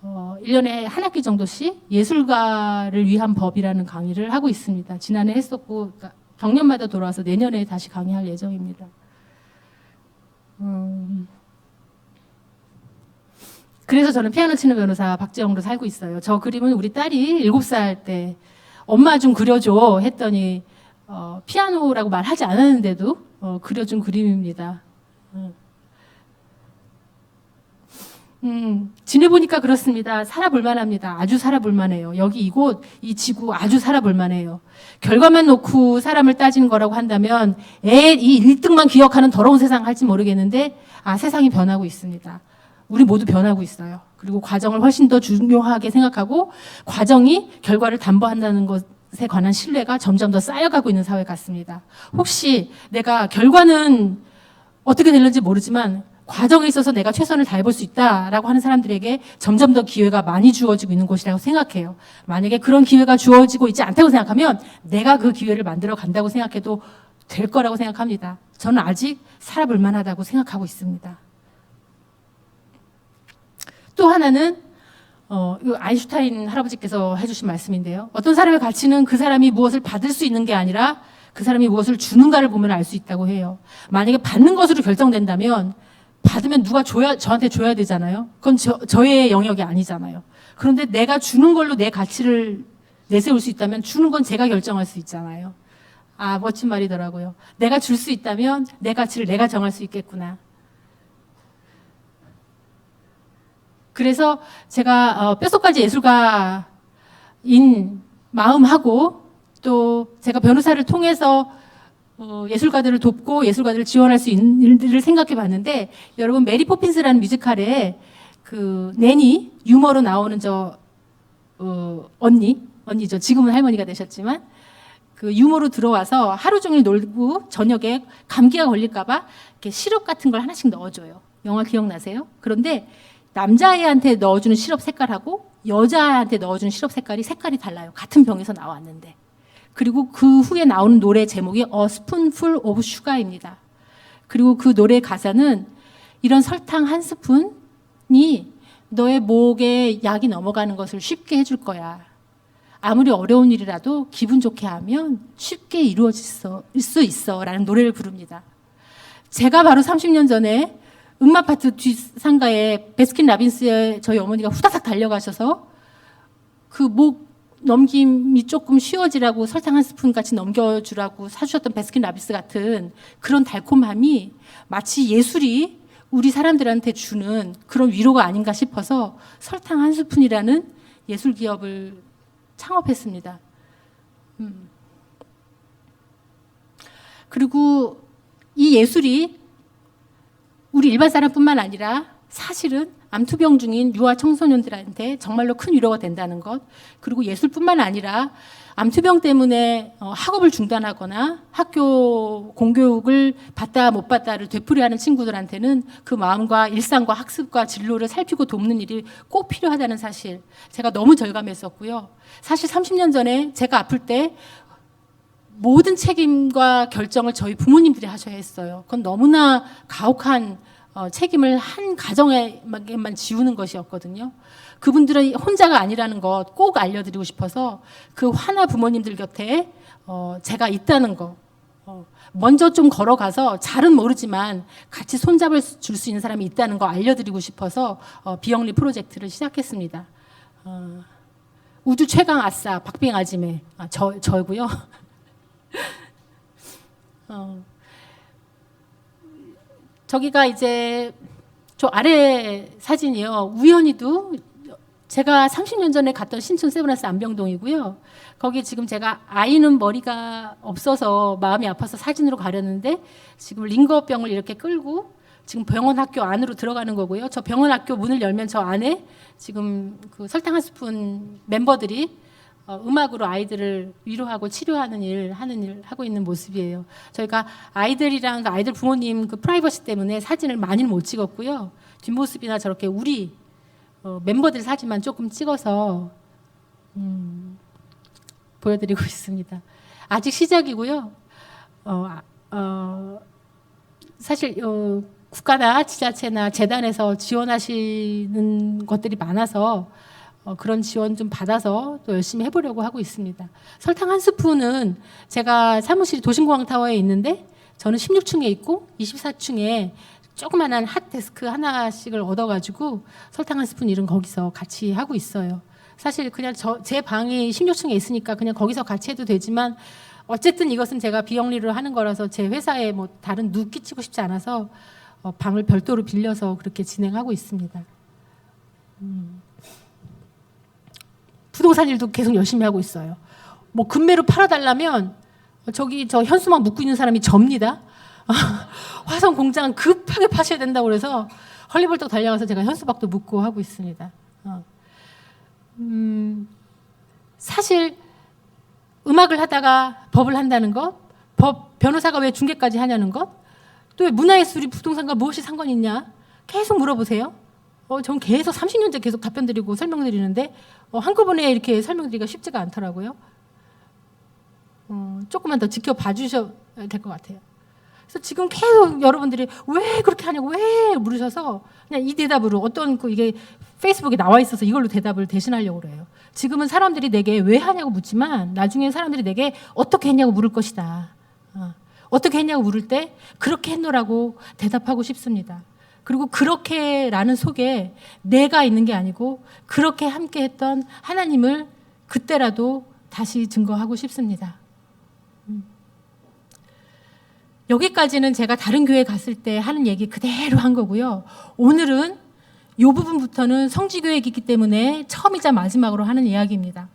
Speaker 1: 1년에 한 학기 정도씩 예술가를 위한 법이라는 강의를 하고 있습니다. 지난해 했었고 그러니까 경년마다 돌아와서 내년에 다시 강의할 예정입니다. 그래서 저는 피아노 치는 변호사 박재영으로 살고 있어요. 저 그림은 우리 딸이 7살 때 엄마 좀 그려줘 했더니 피아노라고 말하지 않았는데도 그려준 그림입니다. 지내보니까 그렇습니다. 살아볼 만합니다. 아주 살아볼 만해요. 여기 이곳, 이 지구 아주 살아볼 만해요. 결과만 놓고 사람을 따지는 거라고 한다면 이 1등만 기억하는 더러운 세상 할지 모르겠는데 세상이 변하고 있습니다. 우리 모두 변하고 있어요. 그리고 과정을 훨씬 더 중요하게 생각하고 과정이 결과를 담보한다는 것에 관한 신뢰가 점점 더 쌓여가고 있는 사회 같습니다. 혹시 내가 결과는 어떻게 될는지 모르지만 과정에 있어서 내가 최선을 다해볼 수 있다라고 하는 사람들에게 점점 더 기회가 많이 주어지고 있는 곳이라고 생각해요. 만약에 그런 기회가 주어지고 있지 않다고 생각하면 내가 그 기회를 만들어 간다고 생각해도 될 거라고 생각합니다. 저는 아직 살아볼 만하다고 생각하고 있습니다. 또 하나는 아인슈타인 할아버지께서 해주신 말씀인데요. 어떤 사람의 가치는 그 사람이 무엇을 받을 수 있는 게 아니라 그 사람이 무엇을 주는가를 보면 알 수 있다고 해요. 만약에 받는 것으로 결정된다면 받으면 누가 저한테 줘야 되잖아요. 그건 저의 영역이 아니잖아요. 그런데 내가 주는 걸로 내 가치를 내세울 수 있다면 주는 건 제가 결정할 수 있잖아요. 멋진 말이더라고요. 내가 줄 수 있다면 내 가치를 내가 정할 수 있겠구나. 그래서 제가 뼛속까지 예술가인 마음하고 또 제가 변호사를 통해서 예술가들을 돕고 예술가들을 지원할 수 있는 일들을 생각해 봤는데 여러분 메리 포핀스라는 뮤지컬에 그 내니 유머로 나오는 언니죠. 지금은 할머니가 되셨지만 그 유머로 들어와서 하루 종일 놀고 저녁에 감기가 걸릴까봐 이렇게 시럽 같은 걸 하나씩 넣어줘요. 영화 기억나세요? 그런데 남자아이한테 넣어주는 시럽 색깔하고 여자아이한테 넣어주는 시럽 색깔이 달라요. 같은 병에서 나왔는데. 그리고 그 후에 나오는 노래 제목이 A Spoonful of Sugar입니다. 그리고 그 노래 가사는 이런 설탕 한 스푼이 너의 목에 약이 넘어가는 것을 쉽게 해줄 거야. 아무리 어려운 일이라도 기분 좋게 하면 쉽게 이루어질 수 있어 라는 노래를 부릅니다. 제가 바로 30년 전에 음마파트 뒷상가에 베스킨라빈스에 저희 어머니가 후다닥 달려가셔서 그 목 넘김이 조금 쉬워지라고 설탕 한 스푼 같이 넘겨주라고 사주셨던 베스킨라빈스 같은 그런 달콤함이 마치 예술이 우리 사람들한테 주는 그런 위로가 아닌가 싶어서 설탕 한 스푼이라는 예술 기업을 창업했습니다. 그리고 이 예술이 우리 일반 사람뿐만 아니라 사실은 암투병 중인 유아 청소년들한테 정말로 큰 위로가 된다는 것, 그리고 예술뿐만 아니라 암투병 때문에 학업을 중단하거나 학교 공교육을 받다 못 받다를 되풀이하는 친구들한테는 그 마음과 일상과 학습과 진로를 살피고 돕는 일이 꼭 필요하다는 사실, 제가 너무 절감했었고요. 사실 30년 전에 제가 아플 때 모든 책임과 결정을 저희 부모님들이 하셔야 했어요. 그건 너무나 가혹한 책임을 한 가정에만 지우는 것이었거든요. 그분들은 혼자가 아니라는 것 꼭 알려드리고 싶어서 그 화나 부모님들 곁에 제가 있다는 거, 먼저 좀 걸어가서 잘은 모르지만 같이 손잡을 줄 수 있는 사람이 있다는 거 알려드리고 싶어서 비영리 프로젝트를 시작했습니다. 우주 최강 아싸 박빙 아지매 저고요. 저기가 이제 저 아래 사진이요. 우연히도 제가 30년 전에 갔던 신촌 세브란스 안병동이고요. 거기 지금 제가 아이는 머리가 없어서 마음이 아파서 사진으로 가렸는데 지금 링거병을 이렇게 끌고 지금 병원 학교 안으로 들어가는 거고요. 저 병원 학교 문을 열면 저 안에 지금 그 설탕 한 스푼 멤버들이 음악으로 아이들을 위로하고 치료하는 일 하고 있는 모습이에요. 저희가 아이들이랑 그 아이들 부모님 그 프라이버시 때문에 사진을 많이는 못 찍었고요. 뒷모습이나 저렇게 우리 멤버들 사진만 조금 찍어서 보여드리고 있습니다. 아직 시작이고요. 사실 국가나 지자체나 재단에서 지원하시는 것들이 많아서 그런 지원 좀 받아서 또 열심히 해보려고 하고 있습니다. 설탕 한 스푼은 제가 사무실이 도심공항타워에 있는데 저는 16층에 있고 24층에 조그만한 핫데스크 하나씩을 얻어가지고 설탕 한 스푼 일은 거기서 같이 하고 있어요. 사실 그냥 제 방이 16층에 있으니까 그냥 거기서 같이 해도 되지만 어쨌든 이것은 제가 비영리로 하는 거라서 제 회사에 뭐 다른 누 끼치고 싶지 않아서 방을 별도로 빌려서 그렇게 진행하고 있습니다. 부동산 일도 계속 열심히 하고 있어요. 뭐 금매로 팔아달라면 저기 저 현수막 묶고 있는 사람이 접니다. 화성 공장 급하게 파셔야 된다고 그래서 헐리벌떡 달려가서 제가 현수막도 묶고 하고 있습니다. 사실 음악을 하다가 법을 한다는 것, 변호사가 왜 중개까지 하냐는 것, 또 왜 문화예술이 부동산과 무엇이 상관이 있냐 계속 물어보세요. 전 계속 30년째 계속 답변 드리고 설명드리는데 한꺼번에 이렇게 설명드리기가 쉽지가 않더라고요. 조금만 더 지켜봐 주셔야 될 것 같아요. 그래서 지금 계속 여러분들이 왜 그렇게 하냐고 왜 물으셔서 그냥 이 대답으로 어떤 이게 페이스북에 나와 있어서 이걸로 대답을 대신하려고 그래요. 지금은 사람들이 내게 왜 하냐고 묻지만 나중에 사람들이 내게 어떻게 했냐고 물을 것이다. 어떻게 했냐고 물을 때 그렇게 했노라고 대답하고 싶습니다. 그리고 그렇게라는 속에 내가 있는 게 아니고 그렇게 함께 했던 하나님을 그때라도 다시 증거하고 싶습니다. 여기까지는 제가 다른 교회 갔을 때 하는 얘기 그대로 한 거고요. 오늘은 이 부분부터는 성지교회이기 때문에 처음이자 마지막으로 하는 이야기입니다.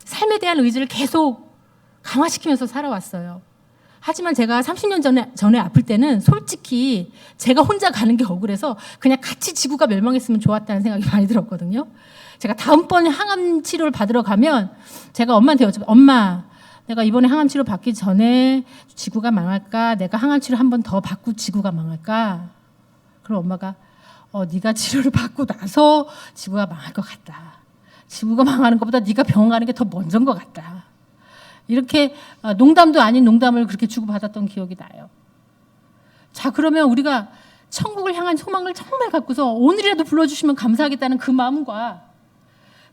Speaker 1: 삶에 대한 의지를 계속 강화시키면서 살아왔어요. 하지만 제가 30년 전에 아플 때는 솔직히 제가 혼자 가는 게 억울해서 그냥 같이 지구가 멸망했으면 좋았다는 생각이 많이 들었거든요. 제가 다음번에 항암 치료를 받으러 가면 제가 엄마한테 여쭤봐요. 엄마, 내가 이번에 항암 치료 받기 전에 지구가 망할까? 내가 항암 치료 한 번 더 받고 지구가 망할까? 그럼 엄마가 네가 치료를 받고 나서 지구가 망할 것 같다. 지구가 망하는 것보다 네가 병원 가는 게 더 먼저인 것 같다. 이렇게 농담도 아닌 농담을 그렇게 주고받았던 기억이 나요. 자, 그러면 우리가 천국을 향한 소망을 정말 갖고서 오늘이라도 불러주시면 감사하겠다는 그 마음과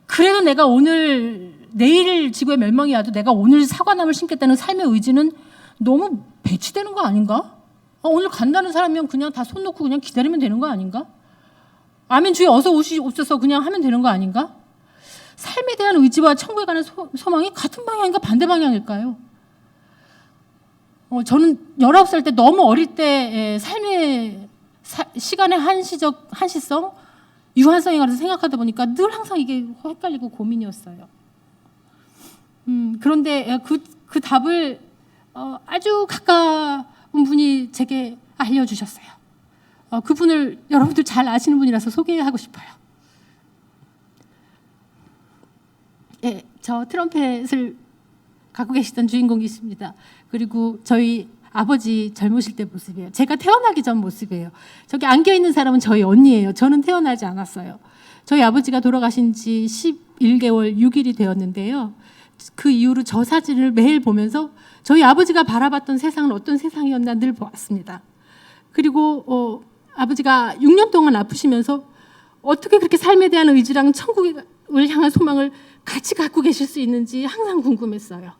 Speaker 1: 그래도 내가 오늘 내일 지구의 멸망이 와도 내가 오늘 사과나무를 심겠다는 삶의 의지는 너무 배치되는 거 아닌가? 오늘 간다는 사람이면 그냥 다 손 놓고 그냥 기다리면 되는 거 아닌가? 아멘 주여 어서 오시옵소서 그냥 하면 되는 거 아닌가? 삶에 대한 의지와 천국에 가는 소망이 같은 방향인가 반대 방향일까요? 저는 19살 때 너무 어릴 때 삶의 시간의 한시성, 유한성에 관해서 생각하다 보니까 늘 항상 이게 헷갈리고 고민이었어요. 그런데 그 답을 아주 가까운 분이 제게 알려주셨어요. 그분을 여러분들 잘 아시는 분이라서 소개하고 싶어요. 예, 저 트럼펫을 갖고 계시던 주인공이십니다. 그리고 저희 아버지 젊으실 때 모습이에요. 제가 태어나기 전 모습이에요. 저기 안겨있는 사람은 저희 언니예요. 저는 태어나지 않았어요. 저희 아버지가 돌아가신 지 11개월 6일이 되었는데요. 그 이후로 저 사진을 매일 보면서 저희 아버지가 바라봤던 세상은 어떤 세상이었나 늘 보았습니다. 그리고 아버지가 6년 동안 아프시면서 어떻게 그렇게 삶에 대한 의지랑 천국을 향한 소망을 같이 갖고 계실 수 있는지 항상 궁금했어요.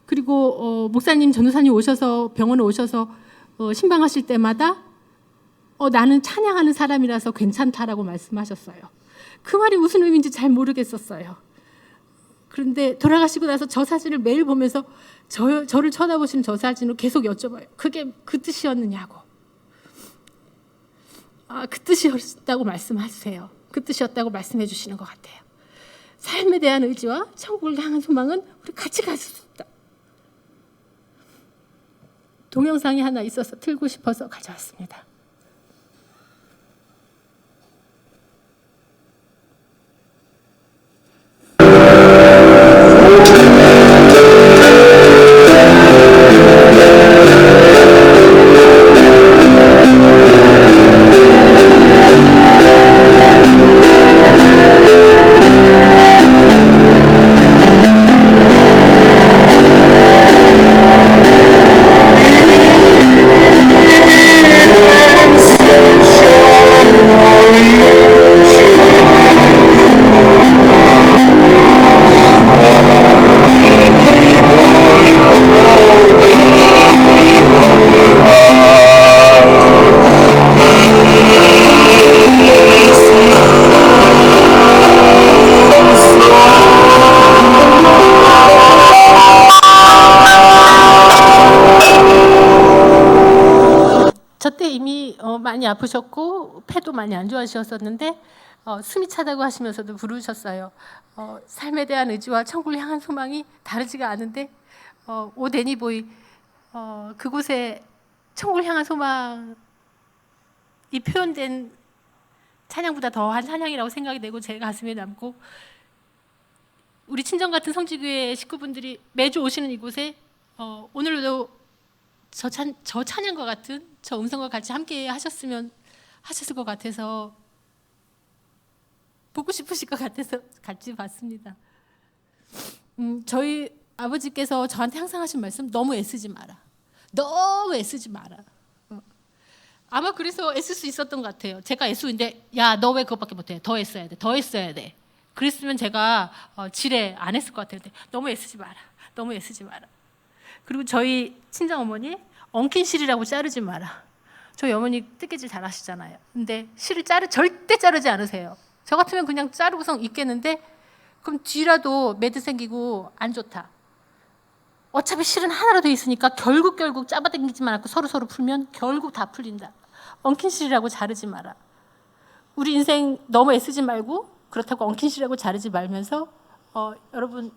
Speaker 1: 그리고 목사님, 전도사님 오셔서 병원에 오셔서 신방하실 때마다 나는 찬양하는 사람이라서 괜찮다라고 말씀하셨어요. 그 말이 무슨 의미인지 잘 모르겠었어요. 그런데 돌아가시고 나서 저 사진을 매일 보면서 저를 쳐다보시는 저 사진을 계속 여쭤봐요. 그게 그 뜻이었느냐고. 그 뜻이었다고 말씀하세요. 그 뜻이었다고 말씀해 주시는 것 같아요. 삶에 대한 의지와 천국을 향한 소망은 우리 같이 가질 수 있다. 동영상이 하나 있어서 틀고 싶어서 가져왔습니다. 많이 아프셨고 폐도 많이 안 좋아지셨었는데 숨이 차다고 하시면서도 부르셨어요. 삶에 대한 의지와 천국을 향한 소망이 다르지가 않은데 오 데니보이 그곳에 천국을 향한 소망이 표현된 찬양보다 더한 찬양이라고 생각이 되고 제 가슴에 남고, 우리 친정 같은 성지교회 식구분들이 매주 오시는 이곳에 오늘도 저 찬양과 같은 저 음성과 같이 함께 하셨을 것 같아서 보고 싶으실 것 같아서 같이 봤습니다. 저희 아버지께서 저한테 항상 하신 말씀, 너무 애쓰지 마라. 너무 애쓰지 마라. 아마 그래서 애쓸 수 있었던 것 같아요. 제가 애쓰는데 야, 너 왜 그것밖에 못해? 더 애써야 돼. 더 애써야 돼. 그랬으면 제가 지레 안 했을 것 같아요. 너무 애쓰지 마라. 너무 애쓰지 마라. 그리고 저희 친정어머니 엉킨 실이라고 자르지 마라. 저희 어머니 뜨개질 잘하시잖아요. 근데 실을 절대 자르지 않으세요. 저 같으면 그냥 자르고서 있겠는데 그럼 뒤라도 매드 생기고 안 좋다. 어차피 실은 하나로 돼 있으니까 결국 잡아당기지만 않고 서로 풀면 결국 다 풀린다. 엉킨 실이라고 자르지 마라. 우리 인생 너무 애쓰지 말고 그렇다고 엉킨 실이라고 자르지 말면서 여러분,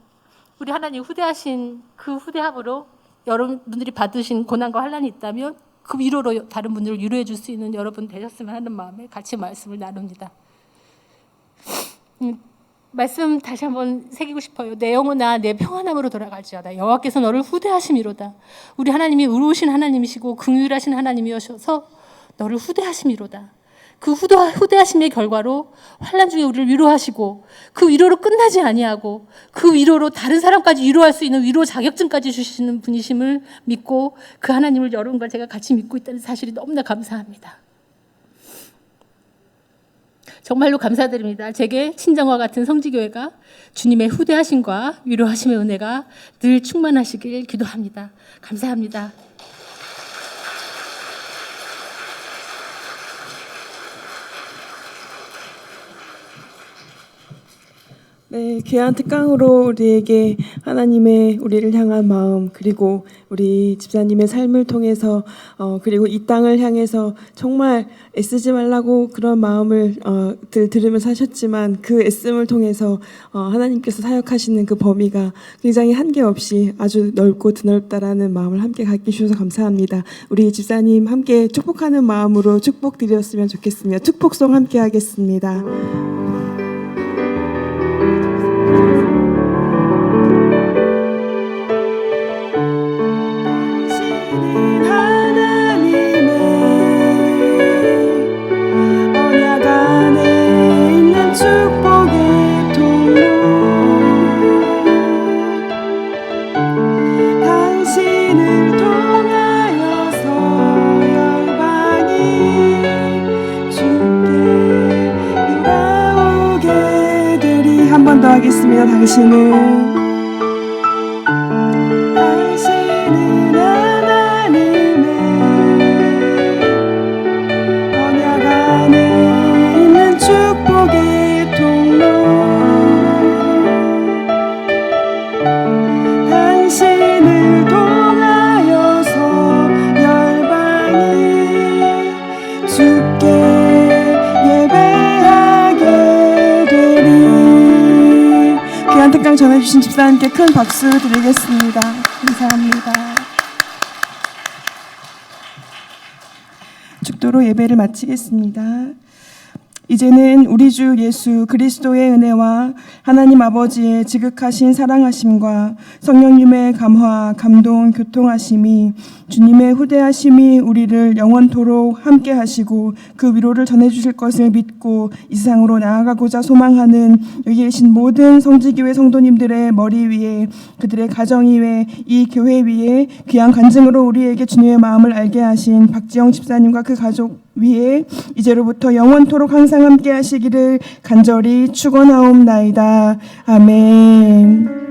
Speaker 1: 우리 하나님 후대하신 그 후대함으로 여러분들이 받으신 고난과 환난이 있다면 그 위로로 다른 분들을 위로해 줄 수 있는 여러분 되셨으면 하는 마음에 같이 말씀을 나눕니다. 말씀 다시 한번 새기고 싶어요. 내 영혼아 내 평안함으로 돌아갈지어다. 여호와께서 너를 후대하심이로다. 우리 하나님이 의로우신 하나님이시고 긍휼하신 하나님이셔서 너를 후대하심이로다. 그 후대하심의 결과로 환난 중에 우리를 위로하시고 그 위로로 끝나지 아니하고 그 위로로 다른 사람까지 위로할 수 있는 위로 자격증까지 주시는 분이심을 믿고 그 하나님을 여러분과 제가 같이 믿고 있다는 사실이 너무나 감사합니다. 정말로 감사드립니다. 제게 친정과 같은 성지교회가 주님의 후대하심과 위로하심의 은혜가 늘 충만하시길 기도합니다. 감사합니다.
Speaker 2: 네, 귀한 특강으로 우리에게 하나님의 우리를 향한 마음, 그리고 우리 집사님의 삶을 통해서 그리고 이 땅을 향해서 정말 애쓰지 말라고 그런 마음을 들으면서 하셨지만 그 애씀을 통해서 하나님께서 사역하시는 그 범위가 굉장히 한계 없이 아주 넓고 드넓다라는 마음을 함께 갖게 해주셔서 감사합니다. 우리 집사님 함께 축복하는 마음으로 축복 드렸으면 좋겠습니다. 축복송 함께 하겠습니다. 한 번 더 하겠습니다. 당신은 하나님의 언약 안에 있는 축복의 통로, 당신을 통하여서 열방이 주께 예배하게 되리. 귀한 특강 전해주신 집사님께 큰 박수 드리겠습니다. 감사합니다. 축도로 예배를 마치겠습니다. 이제는 우리 주 예수 그리스도의 은혜와 하나님 아버지의 지극하신 사랑하심과 성령님의 감화, 감동, 교통하심이, 주님의 후대하심이 우리를 영원토록 함께 하시고 그 위로를 전해주실 것을 믿고 이 세상으로 나아가고자 소망하는 여기 계신 모든 성지교회 성도님들의 머리 위에, 그들의 가정 위에, 이 교회 위에 귀한 간증으로 우리에게 주님의 마음을 알게 하신 박지영 집사님과 그 가족 위에 이제로부터 영원토록 항상 함께 하시기를 간절히 축원하옵나이다. 아멘.